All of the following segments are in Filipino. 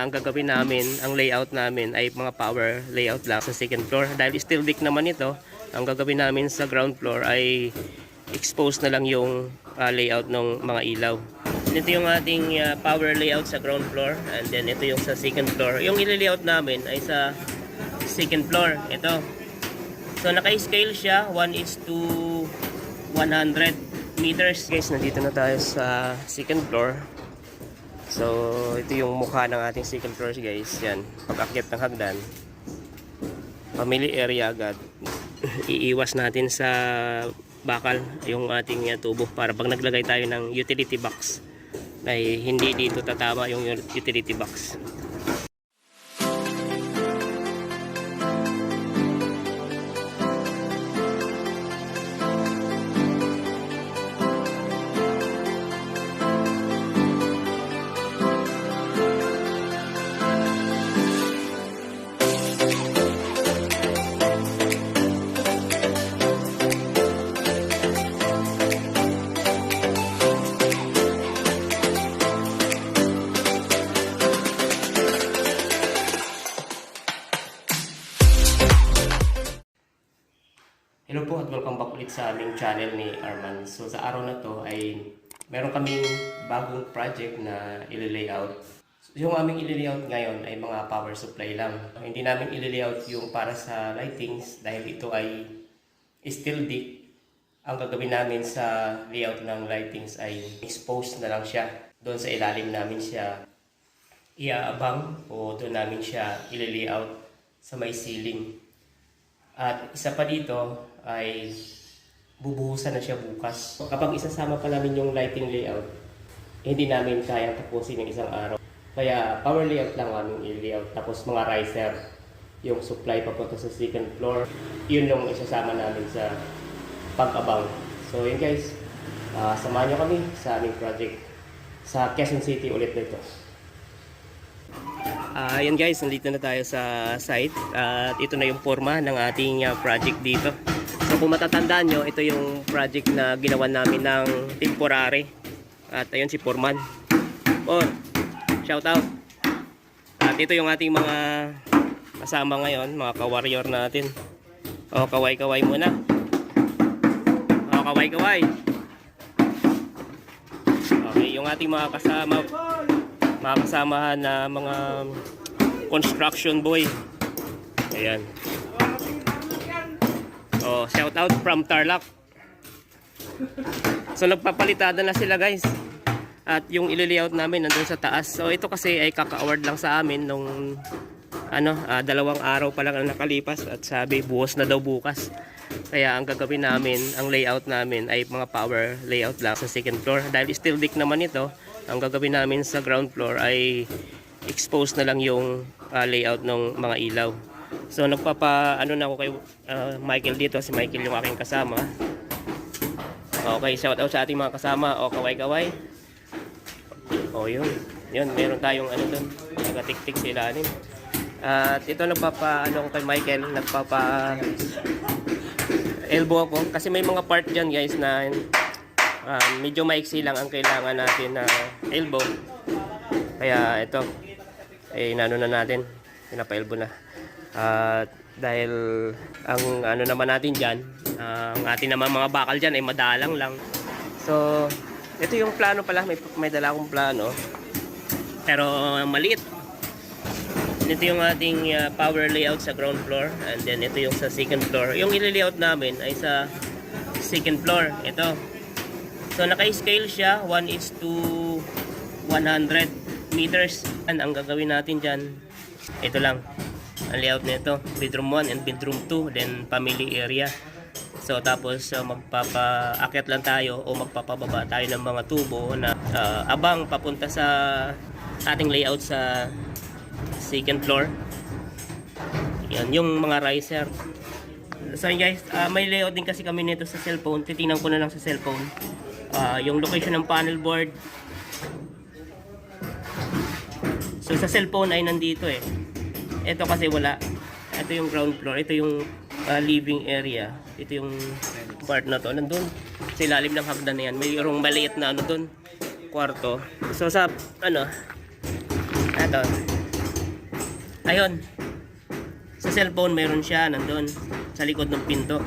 Ang gagawin namin, ang layout namin ay mga power layout lang sa second floor. Dahil steel deck naman ito, ang gagawin namin sa ground floor ay expose na lang yung layout ng mga ilaw. Ito yung ating power layout sa ground floor, and then ito yung sa second floor. Yung i-layout namin ay sa second floor. Ito. So naka-scale siya 1:100 meters. Guys, nandito na tayo sa second floor. So ito yung mukha ng ating second floor, guys. Yan, pag-akyat ng hagdan, family area agad. Iiwas natin sa bakal yung ating tubo para pag naglagay tayo ng utility box ay hindi dito tatama yung utility box. Hello po at welcome back ulit sa aming channel ni Arman. So sa araw na to ay meron kaming bagong project na i-layout. So, yung aming i-layout ngayon ay mga power supply lang. Hindi namin i-layout yung para sa lightings dahil ito ay steel deck. Ang gagawin namin sa layout ng lightings ay expose na lang siya. Doon sa ilalim namin siya iaabang o doon namin siya i-layout sa may ceiling. At isa pa dito ay bubuhusan na siya bukas. Kapag isasama pa namin yung lighting layout, hindi namin kayang tapusin ng isang araw. Kaya power layout lang aming i-layout. Tapos mga riser, yung supply papunta sa second floor, yun yung isasama namin sa pag-abang. So yun guys, samahan nyo kami sa aming project sa Quezon City ulit nito. Ayan guys, nandito na tayo sa site at ito na yung forma ng ating project dito. So kung matatandaan nyo, ito yung project na ginawa namin ng temporary. At ayun si Foreman. Shout out. At ito yung ating mga kasama ngayon, mga ka-warrior natin. O, kaway-kaway muna. O, kaway-kaway. Okay, yung ating mga kasamahan na mga construction boy. Ayan. Oh, shout out from Tarlac. So nagpapalitada na sila guys. At yung i-layout namin nandun sa taas. So ito kasi ay kaka-award lang sa amin nung 2 araw pa lang ang nakalipas at sabi buhos na daw bukas. Kaya ang gagawin namin, ang layout namin ay mga power layout lang sa second floor. Dahil steel deck naman ito, ang gagawin namin sa ground floor ay expose na lang yung layout ng mga ilaw. So na ako kay Michael dito. Si Michael yung aking kasama. Okay, shout out sa ating mga kasama. O, kaway-kaway. O, yun, meron tayong doon, nagatik-tik sa ilalim. At ito ko kay Michael, elbow ako kasi may mga part dyan guys na medyo maiksi lang ang kailangan natin na elbow. Kaya ito ay na natin, pinapa-elbow na. Dahil ang naman natin dyan, ang atin naman mga bakal dyan ay madalang lang. So ito yung plano pala, may dala akong plano pero maliit. Ito yung ating power layout sa ground floor, and then ito yung sa second floor. Yung i-layout namin ay sa second floor. Ito. So naka-scale siya 1:100 meters. Ang gagawin natin dyan, ito lang ang layout nito, bedroom 1 and bedroom 2, then family area. So tapos magpapaakyat lang tayo o magpapababa tayo ng mga tubo na abang papunta sa ating layout sa second floor. Yan yung mga riser. So guys, may layout din kasi kami nito sa cellphone. Titingnan ko na lang sa cellphone yung location ng panel board. So sa cellphone ay nandito eh. Ito kasi wala. Ito yung ground floor. Ito yung living area. Ito yung part na to. Nandun sa ilalim ng hagdan na yan. Mayroong maliit na doon, kwarto. So sa ito, Ayun. Sa cellphone meron siya nandun sa likod ng pinto.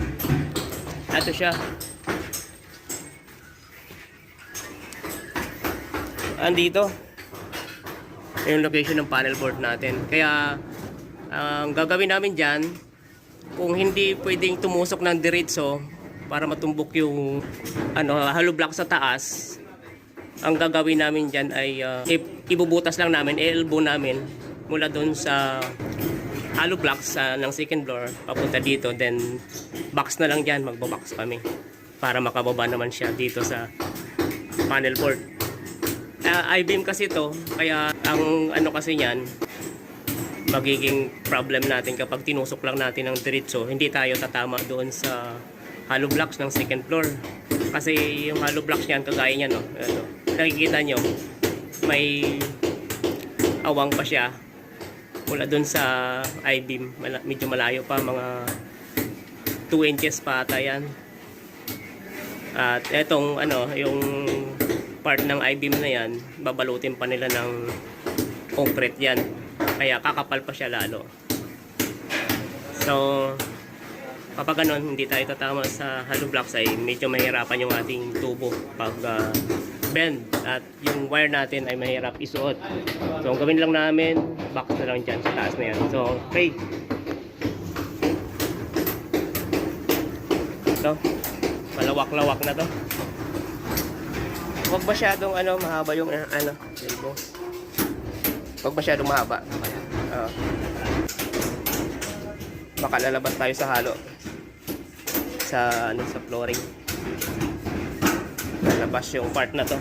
Ito siya. Andito. Yung location ng panel board natin. Kaya ang gagawin namin dyan, kung hindi pwedeng tumusok ng diretso para matumbok yung hollow block sa taas, ang gagawin namin dyan ay ibubutas lang namin, elbow namin mula doon sa hollow blocks ng second floor papunta dito, then box na lang dyan, magbabox kami para makababa naman siya dito sa panel board. I-beam kasi to, kaya ang kasi yan, magiging problem natin kapag tinusok lang natin ng diretso, hindi tayo tatama doon sa hollow blocks ng second floor. Kasi yung hollow blocks niyan, kagaya niyan, no? Nakikita nyo, may awang pa siya mula doon sa I-beam. Medyo malayo pa, mga 2 inches pa ata yan. At etong yung part ng I-beam na yan, babalutin pa nila ng concrete yan. Kaya kakapal pa siya lalo. So, kapag ganun, hindi tayo tatama sa hollow blocks, ay medyo mahirapan yung ating tubo pag bend. At yung wire natin ay mahirap isuot. So, ang gawin lang namin, box na lang dyan sa taas na yan. So, okay. Ito, malawak-lawak na to. Huwag masyadong mahaba yung elbow. Huwag masyadong mahaba. Baka lalabas tayo sa halo. Sa flooring. Lalabas yung part na to.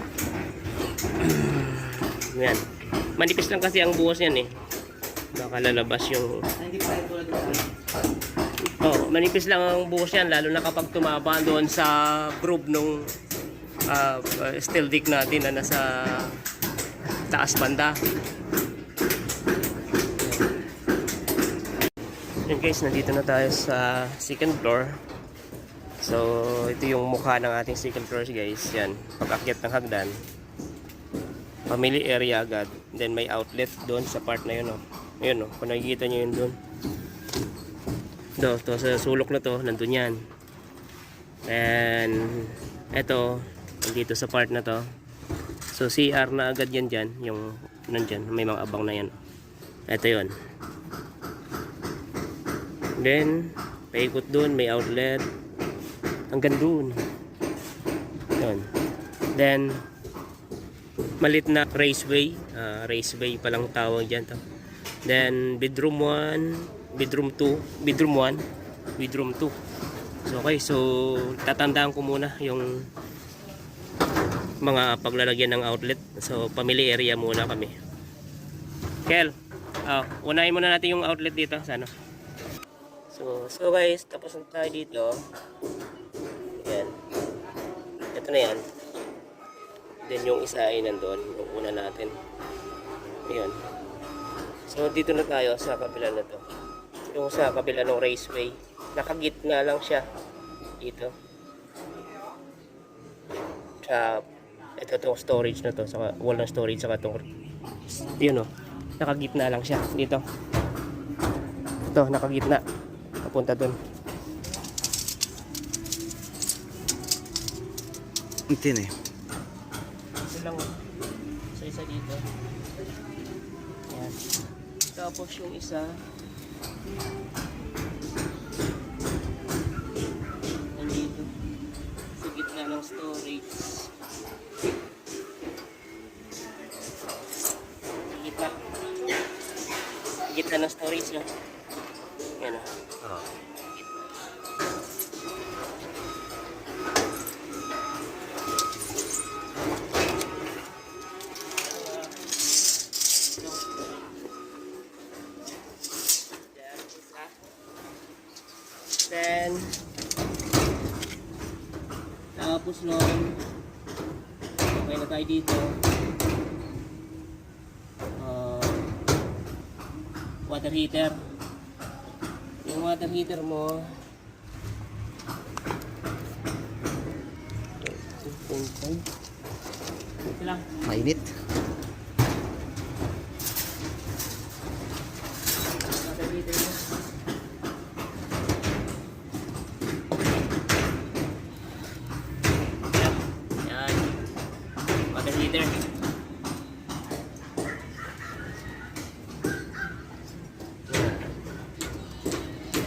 Yan. Manipis lang kasi ang buhos yan eh. Baka lalabas yung... manipis lang ang buhos yan, lalo na kapag tumaba doon sa groove nung steel dick natin na nasa taas banda. Yun guys, nandito na tayo sa second floor. So ito yung mukha ng ating second floor guys. Yan, pag-akyat ng hagdan, family area agad, then may outlet doon sa part na yun. Ayun, kung nakikita nyo yun doon, to sa sulok na to, nandun yan. And eto, dito sa part na to, so CR na agad yan dyan, yung nandyan, may mga abang na yan. Ito yun. Then paikot dun, may outlet hanggang dun. Yun. Then malit na raceway, raceway palang tawag dyan to. Then bedroom 1, bedroom 2, bedroom 1, bedroom 2. So okay, so tatandaan ko muna yung mga paglalagyan ng outlet. So family area muna kami. Kel, unahin muna natin yung outlet dito sana. So guys, tapos na tayo dito. Yan. Ito na yan. Then yung isa ay nandun, yung una natin. Ayan. So dito na tayo sa kabila na to. Yung sa kabila ng raceway, nakagitna lang siya dito. Sa ito tong storage na to, sa wall ng storage, saka tong yun nakagitna lang siya dito. Ito, nakagitna. Papunta dun. Ito eh. Ito lang. So isa dito. Ayan. Tapos yung isa nandito sa gitna ng storage. Gitna ng storage na. Yan o. Then tapos nun, okay na tayo dito. Water heater. Yung water heater mo, ito lang. Mainit.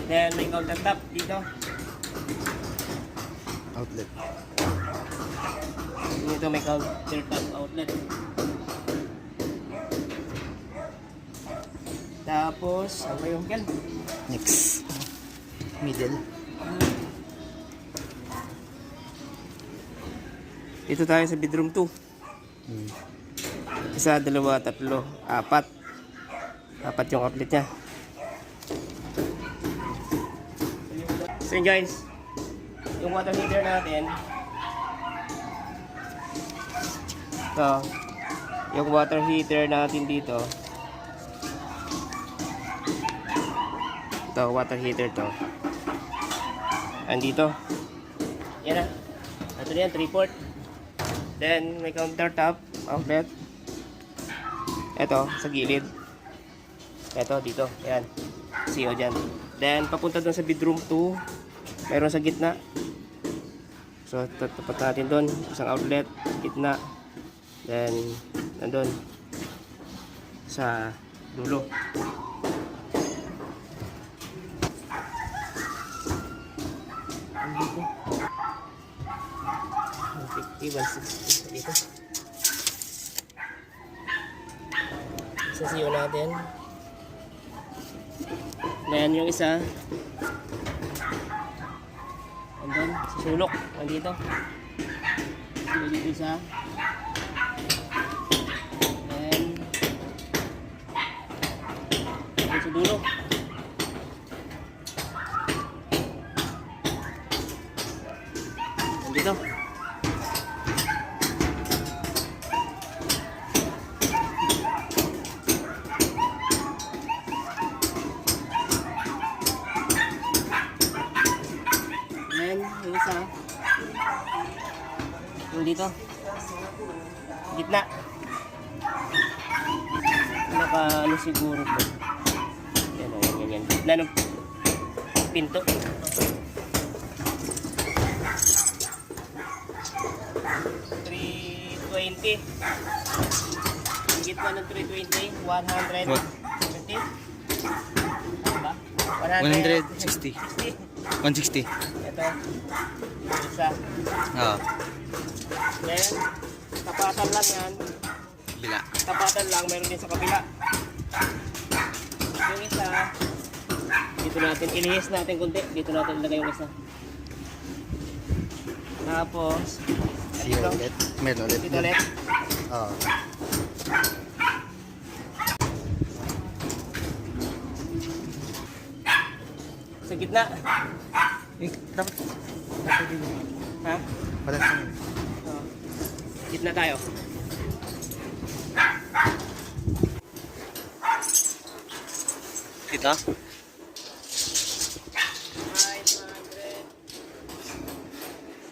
Then may countertop dito. Outlet. Dito may countertop outlet. Tapos, ano ba yung yan? Next. Middle. Dito tayo sa bedroom 2. Isa, dalawa, tatlo, apat. Apat yung outlet niya. So yun guys, yung water heater natin. Ito, yung water heater natin dito. Ito, water heater to. Andito. Yan na. Ito na yan, 3/4. Then, may countertop outlet. Ito, sa gilid. Ito, dito. Ayan. CO dyan. Then, papunta doon sa bedroom 2. Meron sa gitna. So, tapat natin doon. Isang outlet. Gitna. Then, nandun. Sa dulo. Dito. 150, 160 dito. Sa CO natin. Then yung isa andun, sa sulok, nandito. Dito isa. Then dito sa dulo. Nandito. Yung isa yung dito gitna naka ano siguro po yan o yan gitna ng pinto 320 yung gitna ng 320 170 ano ba? 160. 160. Ito, isa. Oo. Then, tapatan lang yan. Bila. Tapatan lang, meron din sa kabila. Yung isa, dito natin, ilihis natin kunti. Dito natin ilagay yung isa. Tapos, Dito ulit. Meron ulit. dito ulit. Oo. Sa gitna. Dapat. Ha? Patas na yun. Gitna tayo. Dito? 500.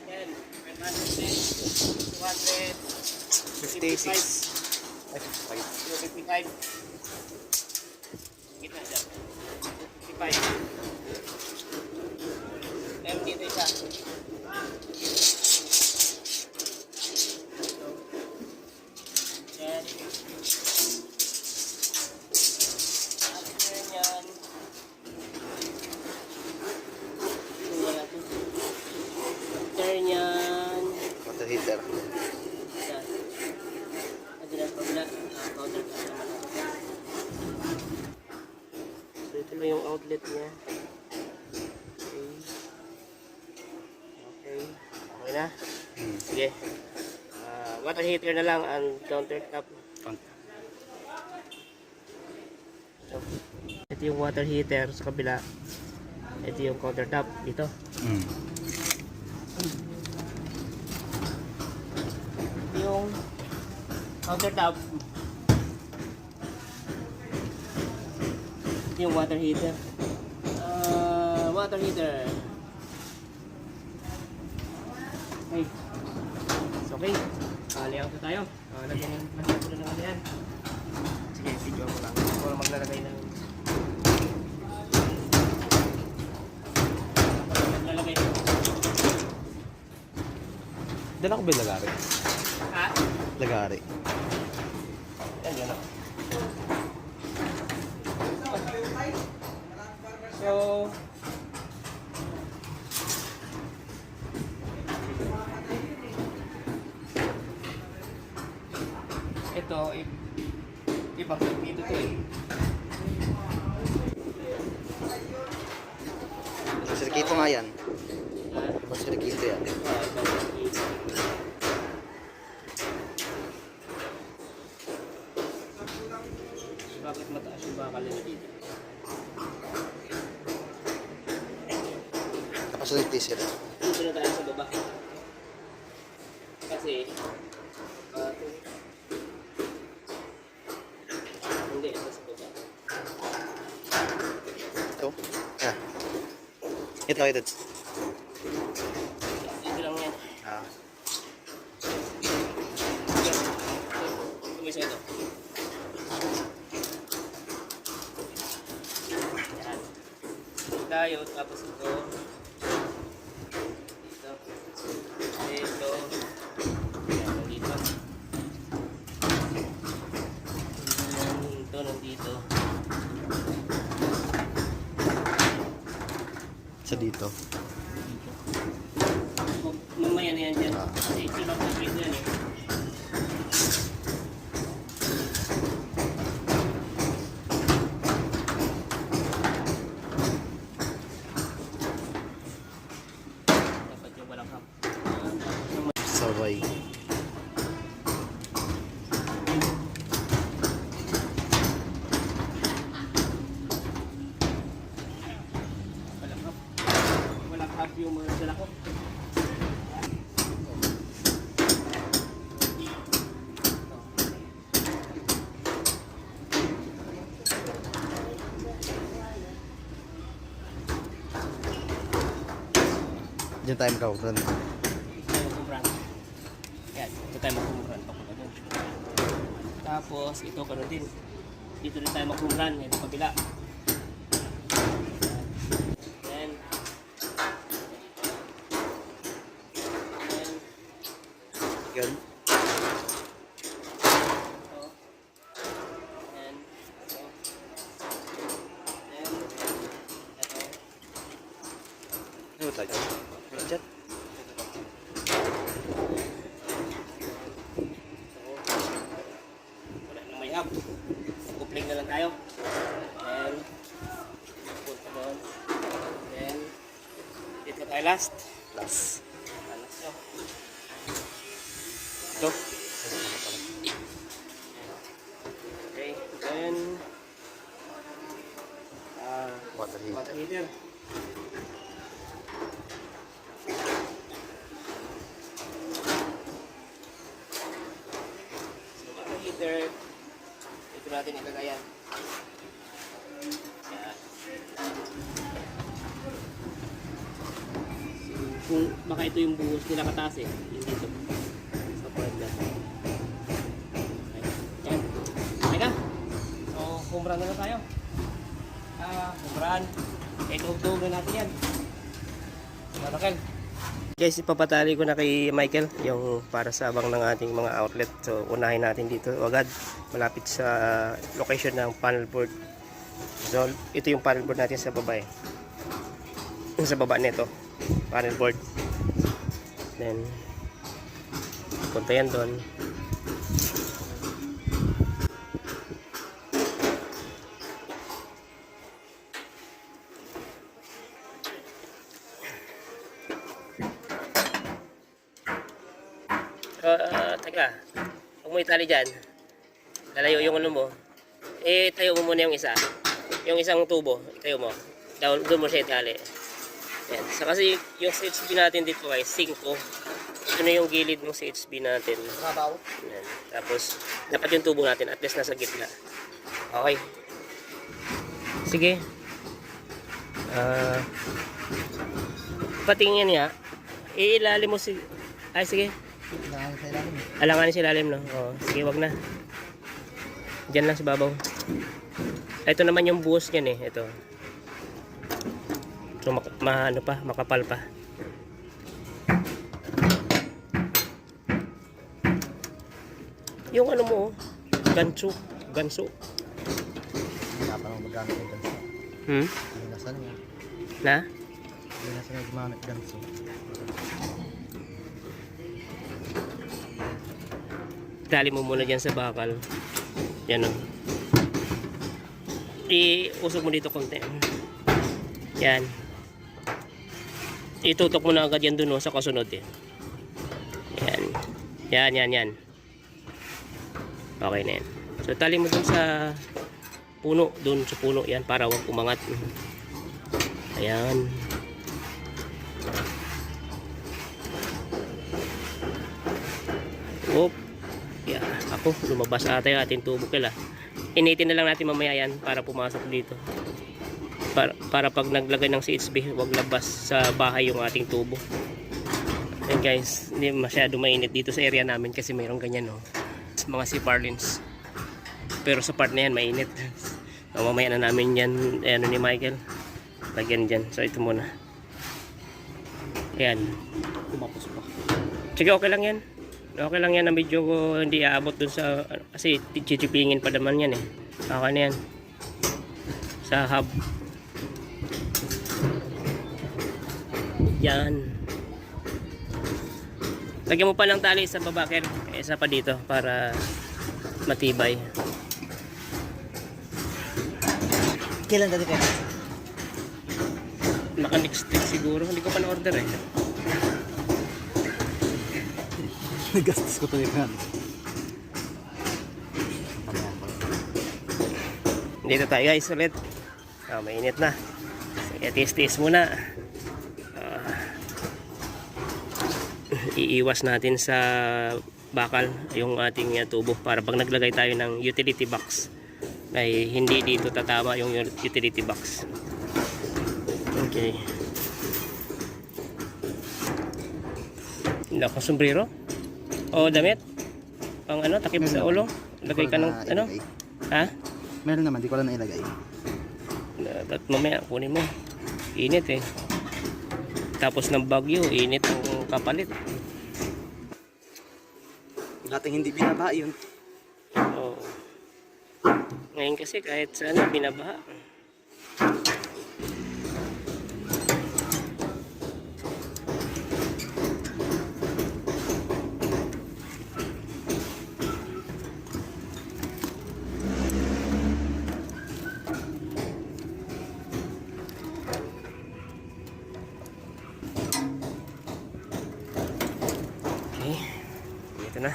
Yan. 510. 200. 56. 55. Gitna dyan. 55. Meron dito isa. Yan. After yan. After yan. Water heater. Yan. Ito na pabila. Counter top naman. So ito na yung outlet niya. Okay na? Sige. Water heater na lang ang countertop. So, ito yung water heater sa kabila. Ito yung countertop dito. Ito yung countertop. Ito yung water heater. Water heater. Okay. So, okay. Layout na tayo. Lagyan yung plastic na lang yan. Sige, video ko lang. Ako lang maglalagay ng... Ako lang maglalagay. Dala ko ba yung lagari? Ha? Lagari. Yan, yan. So, nga yan. Ha? Ibang sirkito yan. Bakit mataas yung bakal nila dito? Tapos ulit diesel. Dito na tayo sa baba. Kasi, hindi, ito sa baba. Ito. Ah. Ito. Ito lang yan. Ah. Tumisa ito. Yan. Tayo, tapos ito. Dito. Dito. Yan, nandito. Ito, nandito. Sa dito. Mamaya na yan dyan. Kasi ito lang ang dito yan eh. Dapat yung walang hap. Sabay. Walang hap. Walang hap yung mga dala ko. Diyan tayo magkakaroon. Tayo magkumran. Yan, ito tayo magkumran. Papunta dun. Tapos, ito gano'n din. Dito rin tayo magkumran. Ito kabila. Yan. Yan. Yan. Ito. Yan. Ito. Yan. Ito. Ano tayo? Diyan. Wala nang may hub. Kupling na lang tayo. Then, punta doon. Then, dito tayo last. Last. Last to. Ito. Okay, then, Water heat. water heater. So, water heater, ito natin ilagay yan. Yan. So, kung baka ito yung buhos nila kataas eh, yung dito. Sa point na. Okay. Yan. Teka. So, kumran na tayo. Kumran. Ito na natin yan. Michael. Guys, ipapatali ko na kay Michael yung para sa abang ng ating mga outlet. So, unahin natin dito agad. Malapit sa location ng panel board. So, ito yung panel board natin sa baba eh. Sa baba nito. Panel board. Then, punta yan doon. Teka, huwag mo itali dyan. Lalayo yung ano mo. Tayo mo muna yung isa. Yung isang tubo, tayo mo. Doon mo siya itali. Yan. So, kasi yung CHB natin dito ay 5. Ito na yung gilid ng CHB natin. Mabaw. Yan. Tapos, dapat yung tubo natin at least nasa gitna. Okay. Sige. Patingin niya. Ilalim mo si... Ay, sige. Alanganin sa ilalim, no? Oo. Sige, wag na. Diyan lang sa babaw. Ito naman yung buhos niyan eh. Ito. So, ano pa, makapal pa. Yung ano mo, ganso. Ganso. Wala pa nang magamit ng ganso. Hindi na saan yan. Na? Hindi na saan gumamit ganso. Dali mo muna dyan sa bakal. Yan o. Iusog mo dito konti. Yan. itutok mo na agad yan dun, oh, sa kasunod eh. Yan. Okay na yan. So tali mo dun sa puno, yan, para wag umangat. Ayan. Oop. Yeah, ako, lumabas ata yung ating tubo kila. Initin na lang natin mamaya yan para pumasok dito. Para pag naglagay ng CHB, wag labas sa bahay yung ating tubo. Ayan guys, hindi masyado mainit dito sa area namin kasi mayroong ganyan, no. Mga siparlins. Pero sa part na yan, mainit. Mamaya na namin yan, ano ni Michael. Lagyan dyan. So ito muna. Ayan. Kumapos pa. Sige, okay lang yan. Okay lang yan na medyo hindi aabot dun sa, kasi chichipingin pa naman yan eh. Okay na yan. Sa hub. Yan. Lagyan mo pa ng tali sa baba, Ken. Isa pa dito para matibay. Kailan dati kayo? Naka next week siguro. Hindi ko pa na-order eh. Nagastos ko ito yan. Dito tayo guys ulit. Mainit na. Sige, tis-tis muna. Iiwas natin sa bakal yung ating tubo para pag naglagay tayo ng utility box ay hindi dito tatama yung utility box. Okay. Naka sombrero o damit pang ano, takip sa ulo, lagay ka ng ano, ha? Meron naman, di ko lang nailagay. At mamaya kunin mo, init eh, tapos ng bagyo, init ang kapalit. Dating hindi binaba yun. Oo. Ngayon kasi kahit sana binabaha. Okay. Ito na.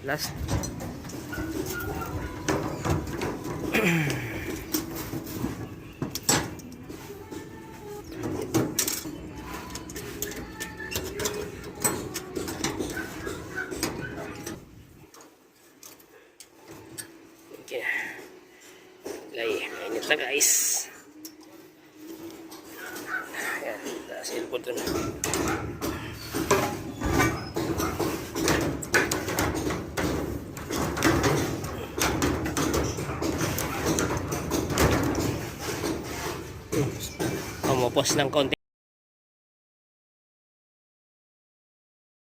Last. Okay. Mainit na guys. Ayan, taas ilpo dun. Pumupos ng konti